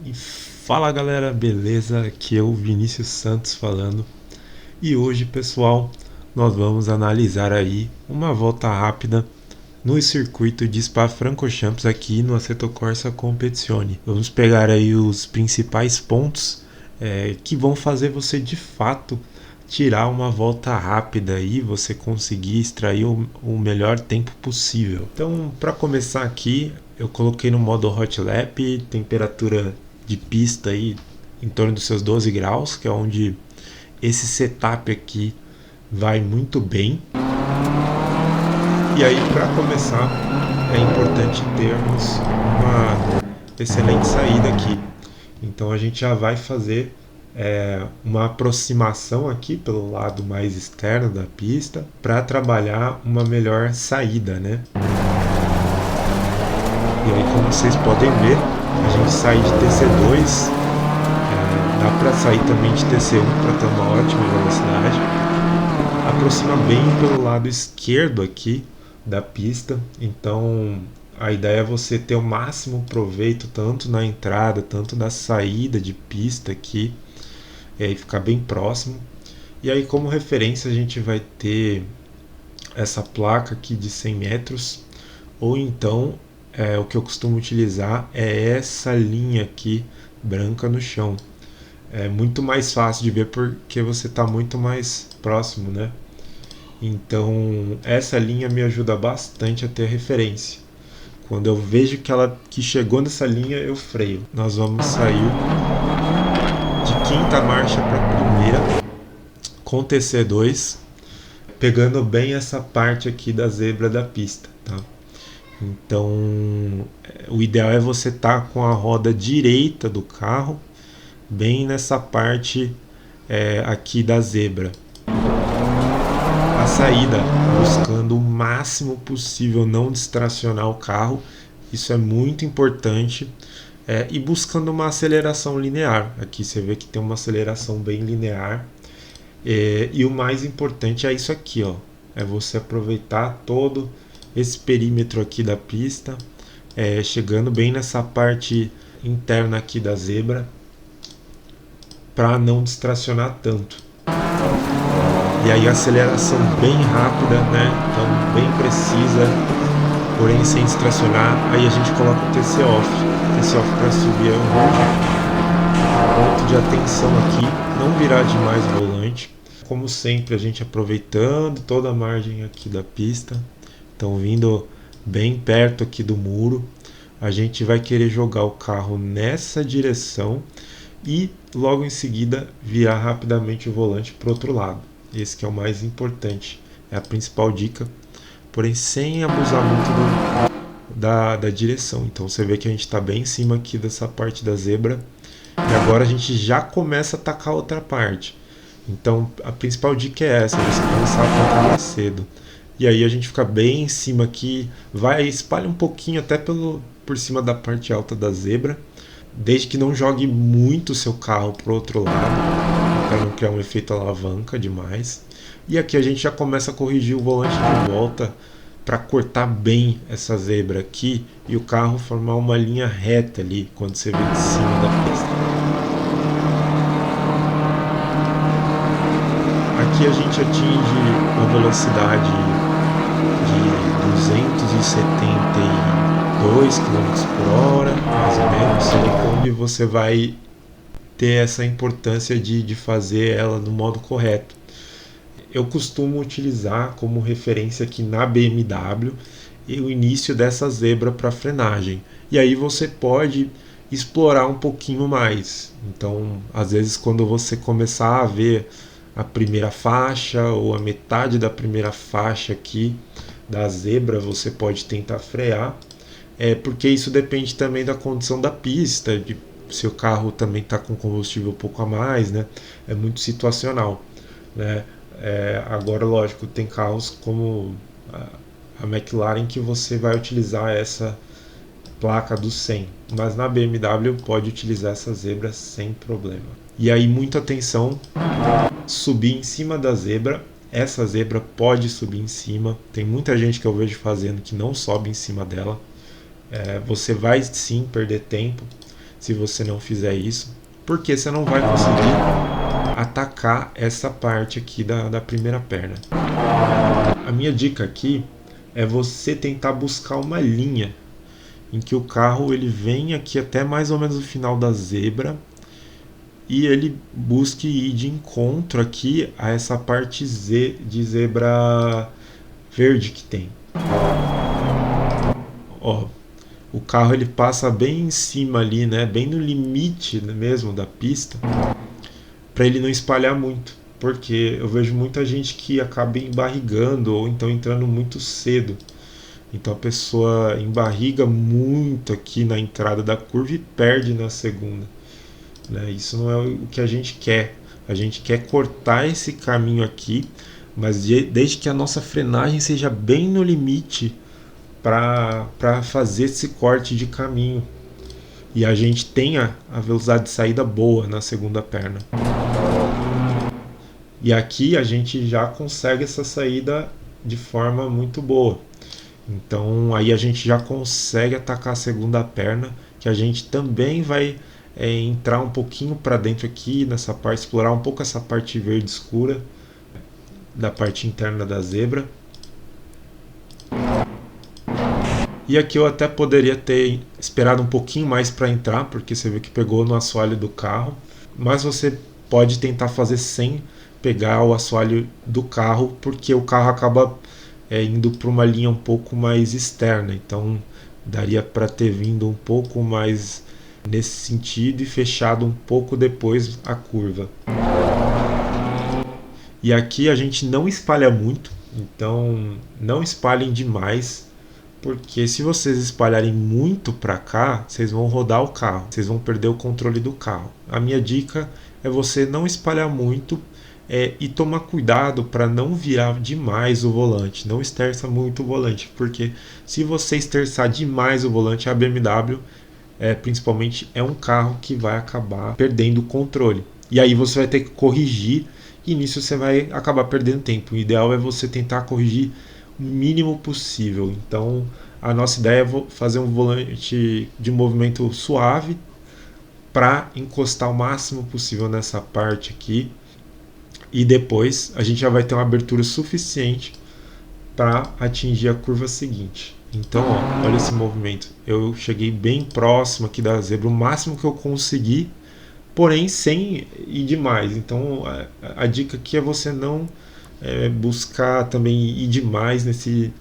E fala galera, beleza? Aqui é o Vinícius Santos falando. E hoje, pessoal, nós vamos analisar aí uma volta rápida no circuito de Spa-Francorchamps aqui no Assetto Corsa Competizione. Vamos pegar aí os principais pontos que vão fazer você de fato tirar uma volta rápida e você conseguir extrair o melhor tempo possível. Então, para começar aqui, eu coloquei no modo Hot Lap, temperatura de pista aí em torno dos seus 12 graus, que é onde esse setup aqui vai muito bem. E aí, para começar, é importante termos uma excelente saída aqui. Então a gente já vai fazer uma aproximação aqui pelo lado mais externo da pista para trabalhar uma melhor saída, né? E aí, como vocês podem ver, a gente sai de TC2, dá para sair também de TC1 para ter uma ótima velocidade. Aproxima bem pelo lado esquerdo aqui da pista, então a ideia é você ter o máximo proveito tanto na entrada, tanto na saída de pista aqui, e aí ficar bem próximo. E aí, como referência, a gente vai ter essa placa aqui de 100 metros, ou então o que eu costumo utilizar é essa linha aqui branca no chão. É muito mais fácil de ver porque você está muito mais próximo, né? Então essa linha me ajuda bastante a ter referência. Quando eu vejo que chegou nessa linha, eu freio. Nós vamos sair de quinta marcha para primeira com TC2, pegando bem essa parte aqui da zebra da pista, tá? Então o ideal é você estar com a roda direita do carro bem nessa parte aqui da zebra. A saída, buscando o máximo possível não distracionar o carro, isso é muito importante, e buscando uma aceleração linear. Aqui você vê que tem uma aceleração bem linear, e o mais importante é isso aqui, ó, é você aproveitar todo esse perímetro aqui da pista, chegando bem nessa parte interna aqui da zebra, para não distracionar tanto. E aí a aceleração bem rápida, né? Então bem precisa, porém sem distracionar. Aí a gente coloca o TC off para subir o ponto de atenção aqui, não virar demais o volante. Como sempre, a gente aproveitando toda a margem aqui da pista, então vindo bem perto aqui do muro, a gente vai querer jogar o carro nessa direção e logo em seguida virar rapidamente o volante para o outro lado. Esse que é o mais importante, é a principal dica, porém sem abusar muito da direção. Então você vê que a gente está bem em cima aqui dessa parte da zebra, e agora a gente já começa a atacar a outra parte. Então a principal dica é essa, você começar a atacar mais cedo. E aí a gente fica bem em cima aqui, espalha um pouquinho até por cima da parte alta da zebra, desde que não jogue muito o seu carro para o outro lado, para não criar um efeito alavanca demais. E aqui a gente já começa a corrigir o volante de volta para cortar bem essa zebra aqui e o carro formar uma linha reta ali quando você vê de cima da pista. Aqui a gente atinge uma velocidade de 272 km/h, mais ou menos, onde você vai ter essa importância de fazer ela no modo correto. Eu costumo utilizar como referência aqui na BMW o início dessa zebra para frenagem. E aí você pode explorar um pouquinho mais. Então, às vezes, quando você começar a ver a primeira faixa ou a metade da primeira faixa aqui da zebra, você pode tentar frear, porque isso depende também da condição da pista, de se o carro também está com combustível um pouco a mais, né? É muito situacional, né? Agora, lógico, tem carros como a McLaren que você vai utilizar essa placa do 100, mas na BMW pode utilizar essa zebra sem problema. E aí, muita atenção, subir em cima da zebra. Essa zebra pode subir em cima, tem muita gente que eu vejo fazendo que não sobe em cima dela. Você vai sim perder tempo. se você não fizer isso, porque você não vai conseguir atacar essa parte aqui da primeira perna. A minha dica aqui é você tentar buscar uma linha em que o carro ele vem aqui até mais ou menos o final da zebra e ele busque ir de encontro aqui a essa parte de zebra verde que tem. Ó, o carro ele passa bem em cima ali, né, bem no limite mesmo da pista, para ele não espalhar muito, porque eu vejo muita gente que acaba embarrigando ou então entrando muito cedo. Então a pessoa embarriga muito aqui na entrada da curva e perde na segunda, né? Isso não é o que a gente quer. A gente quer cortar esse caminho aqui, mas desde que a nossa frenagem seja bem no limite para fazer esse corte de caminho e a gente tenha a velocidade de saída boa na segunda perna. E aqui a gente já consegue essa saída de forma muito boa. Então aí a gente já consegue atacar a segunda perna, que a gente também vai entrar um pouquinho para dentro aqui nessa parte, explorar um pouco essa parte verde escura da parte interna da zebra. E aqui eu até poderia ter esperado um pouquinho mais para entrar, porque você viu que pegou no assoalho do carro, mas você pode tentar fazer sem pegar o assoalho do carro, porque o carro acaba indo para uma linha um pouco mais externa, então daria para ter vindo um pouco mais nesse sentido e fechado um pouco depois a curva. E aqui a gente não espalha muito, então não espalhem demais, porque se vocês espalharem muito para cá, vocês vão rodar o carro, vocês vão perder o controle do carro. A minha dica é você não espalhar muito e tomar cuidado para não virar demais o volante, não esterça muito o volante, porque se você esterçar demais o volante, a BMW principalmente é um carro que vai acabar perdendo o controle. E aí você vai ter que corrigir e nisso você vai acabar perdendo tempo. O ideal é você tentar corrigir o mínimo possível. Então a nossa ideia é fazer um volante de movimento suave para encostar o máximo possível nessa parte aqui. E depois a gente já vai ter uma abertura suficiente para atingir a curva seguinte. Então, ó, olha esse movimento. Eu cheguei bem próximo aqui da zebra, o máximo que eu consegui, porém sem ir demais. Então, a dica aqui é você não buscar também ir demais nesse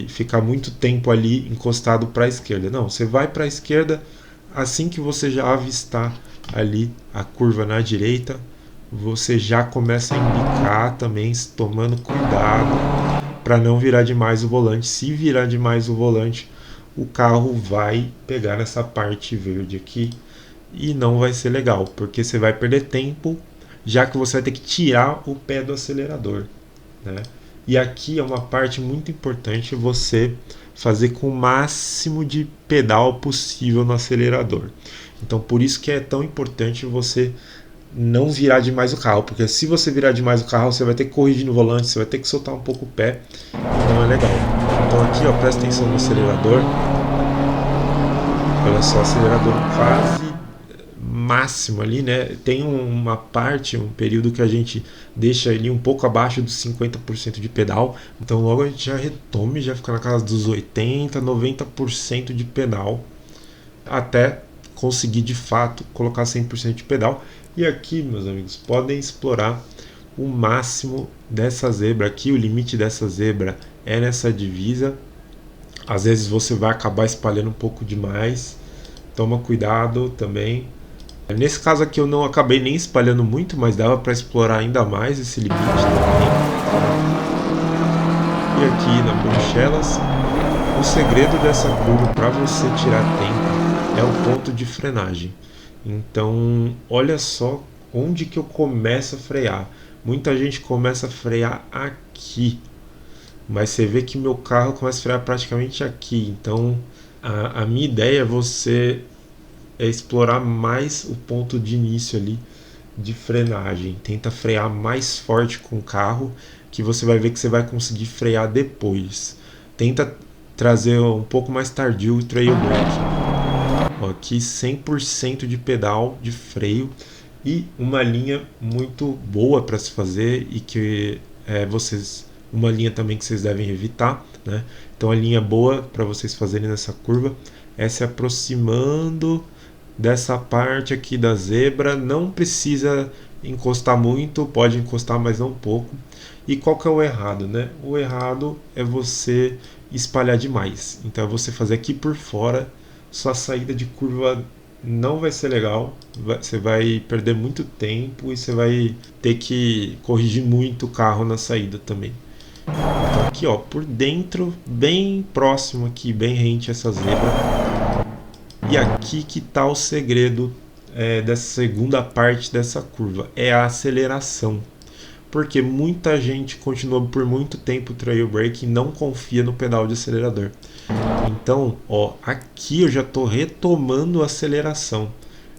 ficar muito tempo ali encostado para a esquerda. Não, você vai para a esquerda assim que você já avistar ali a curva na direita, você já começa a indicar também, tomando cuidado para não virar demais o volante. Se virar demais o volante, o carro vai pegar nessa parte verde aqui e não vai ser legal, porque você vai perder tempo, já que você vai ter que tirar o pé do acelerador, né? E aqui é uma parte muito importante, você fazer com o máximo de pedal possível no acelerador. Então por isso que é tão importante você não virar demais o carro, porque se você virar demais o carro, você vai ter que corrigir no volante, você vai ter que soltar um pouco o pé, não é legal. Então aqui, ó, presta atenção no acelerador. Olha só, acelerador quase máximo ali, né? Tem uma parte, um período que a gente deixa ele um pouco abaixo dos 50% de pedal, então logo a gente já retome, já fica na casa dos 80, 90% de pedal, até conseguir de fato colocar 100% de pedal. E aqui, meus amigos, podem explorar o máximo dessa zebra aqui. O limite dessa zebra é nessa divisa. Às vezes você vai acabar espalhando um pouco demais, toma cuidado também. Nesse caso aqui eu não acabei nem espalhando muito, mas dava para explorar ainda mais esse limite também. E aqui na Bruxelas, o segredo dessa curva para você tirar tempo é o ponto de frenagem. Então, olha só onde que eu começo a frear. Muita gente começa a frear aqui, mas você vê que meu carro começa a frear praticamente aqui. Então, a minha ideia é você explorar mais o ponto de início ali de frenagem. Tenta frear mais forte com o carro, que você vai ver que você vai conseguir frear depois. Tenta trazer um pouco mais tardio o trail brake. Ó, aqui 100% de pedal de freio e uma linha muito boa para se fazer e que uma linha também que vocês devem evitar, né? Então a linha boa para vocês fazerem nessa curva é se aproximando dessa parte aqui da zebra. Não precisa encostar muito, pode encostar, mas não pouco. E qual que é o errado, né? O errado é você espalhar demais. Então é você fazer aqui por fora. Sua saída de curva não vai ser legal, você vai perder muito tempo e você vai ter que corrigir muito o carro na saída também. Então aqui, ó, por dentro, bem próximo aqui, bem rente a essa zebra. E aqui que tá o segredo dessa segunda parte dessa curva, é a aceleração. Porque muita gente continua por muito tempo o trail brake e não confia no pedal de acelerador. Então, ó, aqui eu já estou retomando a aceleração.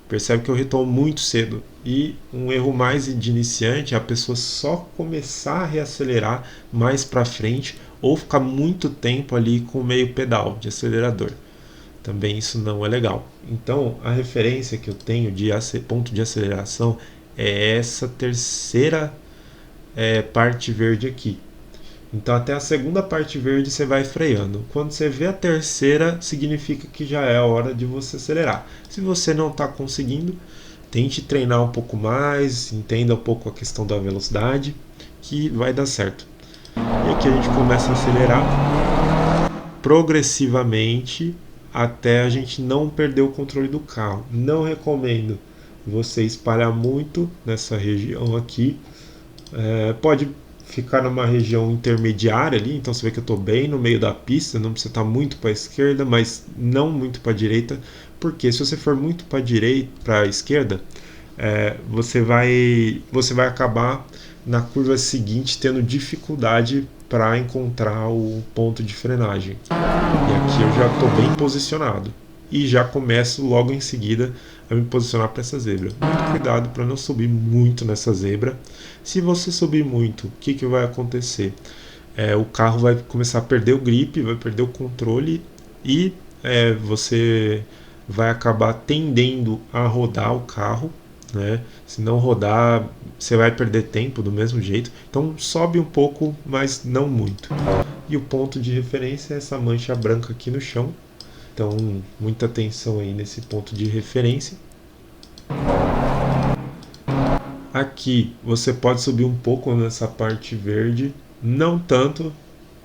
Percebe que eu retomo muito cedo. E um erro mais de iniciante é a pessoa só começar a reacelerar mais para frente ou ficar muito tempo ali com o meio pedal de acelerador. Também isso não é legal. Então, a referência que eu tenho de ponto de aceleração é essa terceira parte verde aqui. Então até a segunda parte verde você vai freando. Quando você vê a terceira, significa que já é a hora de você acelerar. Se você não está conseguindo, tente treinar um pouco mais, entenda um pouco a questão da velocidade, que vai dar certo. E aqui a gente começa a acelerar progressivamente até a gente não perder o controle do carro. Não recomendo você espalhar muito nessa região aqui. Pode ficar numa região intermediária ali, então você vê que eu estou bem no meio da pista, não precisa estar muito para a esquerda, mas não muito para a direita, porque se você for muito para a direita, para a esquerda, você vai acabar na curva seguinte tendo dificuldade para encontrar o ponto de frenagem. E aqui eu já estou bem posicionado e já começo logo em seguida a me posicionar para essa zebra. Muito cuidado para não subir muito nessa zebra. Se você subir muito, o que vai acontecer? O carro vai começar a perder o grip, vai perder o controle e você vai acabar tendendo a rodar o carro, né? Se não rodar, você vai perder tempo do mesmo jeito. Então sobe um pouco, mas não muito. E o ponto de referência é essa mancha branca aqui no chão. Então, muita atenção aí nesse ponto de referência. Aqui você pode subir um pouco nessa parte verde, não tanto,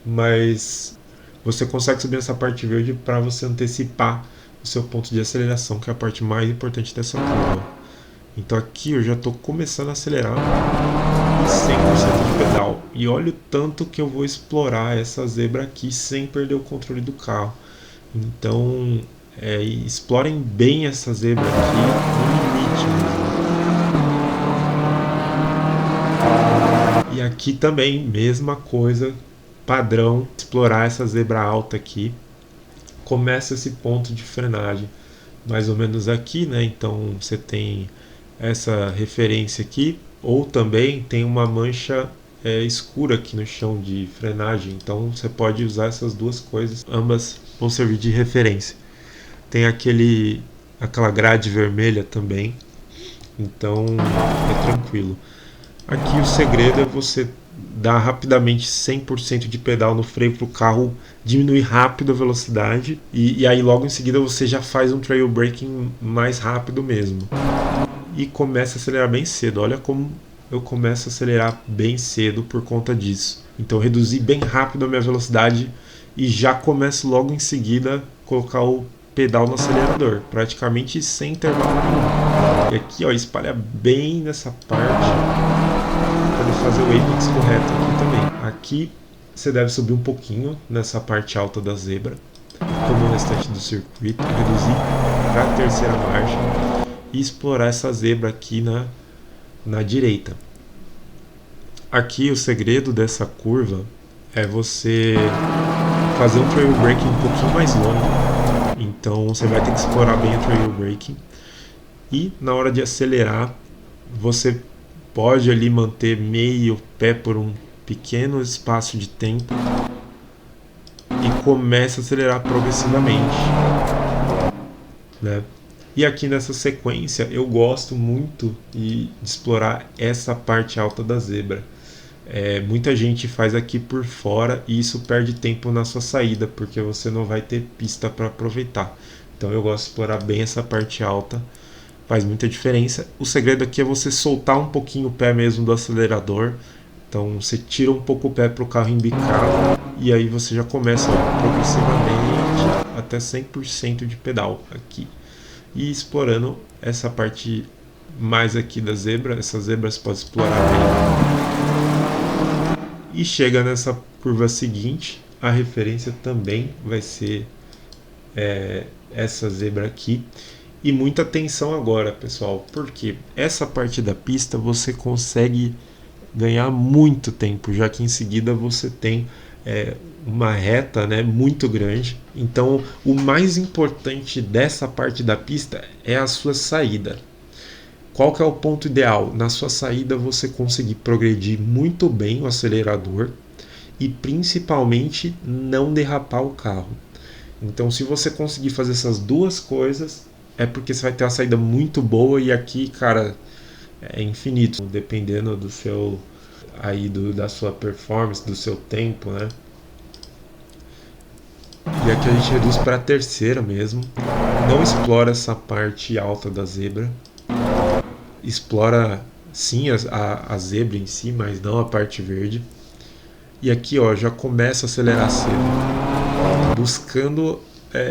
mas você consegue subir nessa parte verde para você antecipar o seu ponto de aceleração, que é a parte mais importante dessa curva. Então aqui eu já estou começando a acelerar e 100% de pedal. E olha o tanto que eu vou explorar essa zebra aqui sem perder o controle do carro. Então, explorem bem essa zebra aqui no limite mesmo. E aqui também, mesma coisa, padrão, explorar essa zebra alta aqui. Começa esse ponto de frenagem, mais ou menos aqui, né? Então você tem essa referência aqui, ou também tem uma mancha escura aqui no chão de frenagem, então você pode usar essas duas coisas, ambas vão servir de referência. Tem aquela grade vermelha também, então é tranquilo. Aqui o segredo é você dar rapidamente 100% de pedal no freio para o carro diminuir rápido a velocidade e aí logo em seguida você já faz um trail braking mais rápido mesmo e começa a acelerar bem cedo. Olha como eu começo a acelerar bem cedo por conta disso. Então eu reduzi bem rápido a minha velocidade e já começo logo em seguida a colocar o pedal no acelerador, praticamente sem intervalo nenhum. E aqui, ó, espalha bem nessa parte para fazer o apex correto aqui também. Aqui você deve subir um pouquinho nessa parte alta da zebra, como o restante do circuito, reduzir para a terceira marcha e explorar essa zebra aqui na direita. Aqui o segredo dessa curva é você fazer um trail braking um pouquinho mais longo. Então você vai ter que explorar bem o trail braking. E na hora de acelerar, você pode ali manter meio pé por um pequeno espaço de tempo e começa a acelerar progressivamente. né? E aqui nessa sequência eu gosto muito de explorar essa parte alta da zebra. Muita gente faz aqui por fora e isso perde tempo na sua saída, porque você não vai ter pista para aproveitar. Então eu gosto de explorar bem essa parte alta, faz muita diferença. O segredo aqui é você soltar um pouquinho o pé mesmo do acelerador. Então você tira um pouco o pé para o carro embicar e aí você já começa progressivamente até 100% de pedal aqui. E explorando essa parte mais aqui da zebra, essas zebras pode explorar bem. E chega nessa curva seguinte, a referência também vai ser essa zebra aqui. E muita atenção agora, pessoal, porque essa parte da pista você consegue ganhar muito tempo, já que em seguida você tem uma reta, né, muito grande. Então o mais importante dessa parte da pista é a sua saída. Qual que é o ponto ideal? Na sua saída você conseguir progredir muito bem o acelerador e principalmente não derrapar o carro. Então se você conseguir fazer essas duas coisas, é porque você vai ter uma saída muito boa e aqui, cara, é infinito, dependendo do seu da sua performance, do seu tempo, né? E aqui a gente reduz para a terceira mesmo. Não explora essa parte alta da zebra. Explora sim a zebra em si, mas não a parte verde. E aqui, ó, já começa a acelerar cedo, buscando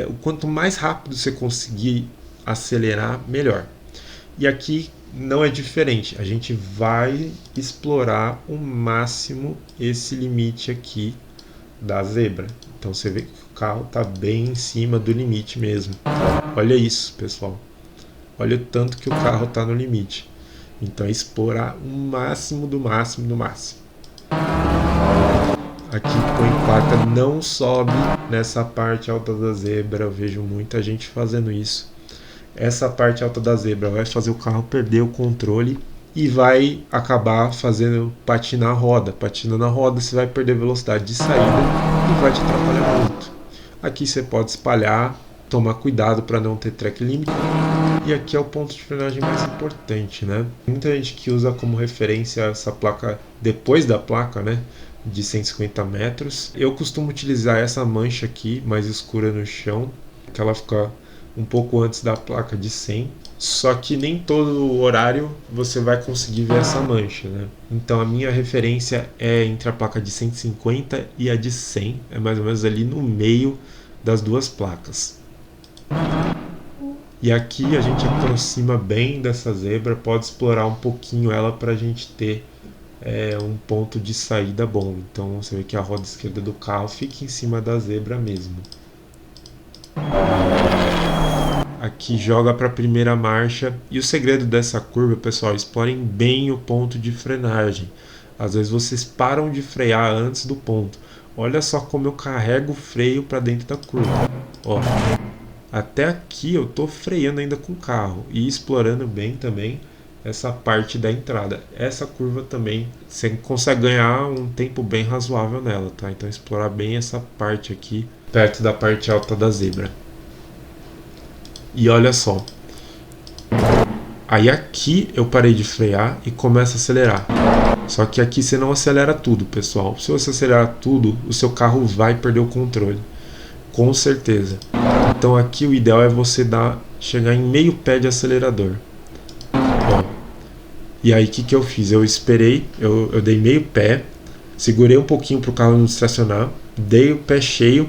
o quanto mais rápido você conseguir acelerar, melhor. E aqui não é diferente, a gente vai explorar o máximo esse limite aqui da zebra. Então você vê que o carro está bem em cima do limite mesmo. Olha isso, pessoal. Olha o tanto que o carro está no limite. Então é explorar o máximo do máximo do máximo. Aqui põe placa, não sobe nessa parte alta da zebra. Eu vejo muita gente fazendo isso. Essa parte alta da zebra vai fazer o carro perder o controle e vai acabar fazendo patinar a roda. Patinando a roda, você vai perder velocidade de saída e vai te atrapalhar muito. Aqui você pode espalhar, tomar cuidado para não ter track limit. E aqui é o ponto de frenagem mais importante, né? Muita gente que usa como referência essa placa depois da placa, né? De 150 metros. Eu costumo utilizar essa mancha aqui, mais escura no chão, que ela fica um pouco antes da placa de 100, só que nem todo horário você vai conseguir ver essa mancha, né? Então a minha referência é entre a placa de 150 e a de 100, é mais ou menos ali no meio das duas placas. E aqui a gente aproxima bem dessa zebra, pode explorar um pouquinho ela para a gente ter um ponto de saída bom. Então você vê que a roda esquerda do carro fica em cima da zebra mesmo. Aqui joga para a primeira marcha. E o segredo dessa curva, pessoal, explorem bem o ponto de frenagem. Às vezes vocês param de frear antes do ponto. Olha só como eu carrego o freio para dentro da curva. Ó, até aqui eu estou freando ainda com o carro e explorando bem também essa parte da entrada. Essa curva também você consegue ganhar um tempo bem razoável nela, tá? Então explorar bem essa parte aqui perto da parte alta da zebra. E olha só, aí aqui eu parei de frear e começo a acelerar. Só que aqui você não acelera tudo, pessoal. Se você acelerar tudo, o seu carro vai perder o controle, com certeza. Então aqui o ideal é você chegar em meio pé de acelerador. Ó, e aí o que eu fiz? Eu esperei, eu dei meio pé, segurei um pouquinho para o carro não estacionar, dei o pé cheio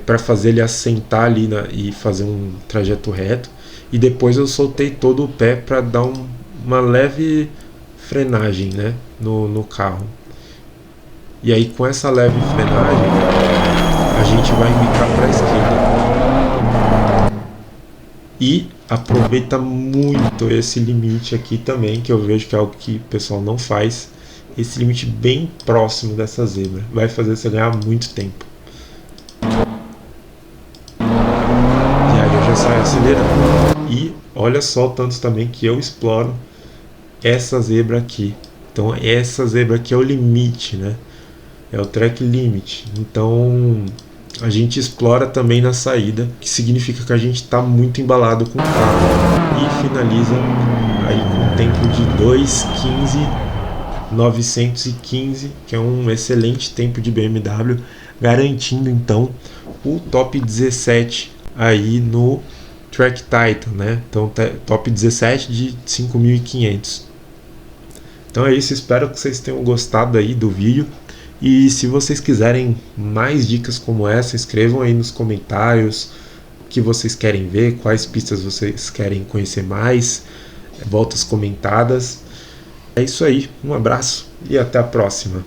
para fazer ele assentar ali e fazer um trajeto reto, e depois eu soltei todo o pé para dar uma leve frenagem, né, no carro. E aí com essa leve frenagem a gente vai embicar para a esquerda e aproveita muito esse limite aqui também, que eu vejo que é algo que o pessoal não faz. Esse limite bem próximo dessa zebra vai fazer você ganhar muito tempo. Sai acelerando. E olha só o tanto também que eu exploro essa zebra aqui. Então essa zebra aqui é o limite, né? É o track limit. Então a gente explora também na saída, que significa que a gente está muito embalado com o carro. E finaliza aí com um tempo de 2:15.915, que é um excelente tempo de BMW, garantindo então o top 17 aí no Track Title, né? Então top 17 de 5.500. Então é isso, espero que vocês tenham gostado aí do vídeo. E se vocês quiserem mais dicas como essa, escrevam aí nos comentários o que vocês querem ver, quais pistas vocês querem conhecer mais, voltas comentadas. É isso aí, um abraço e até a próxima.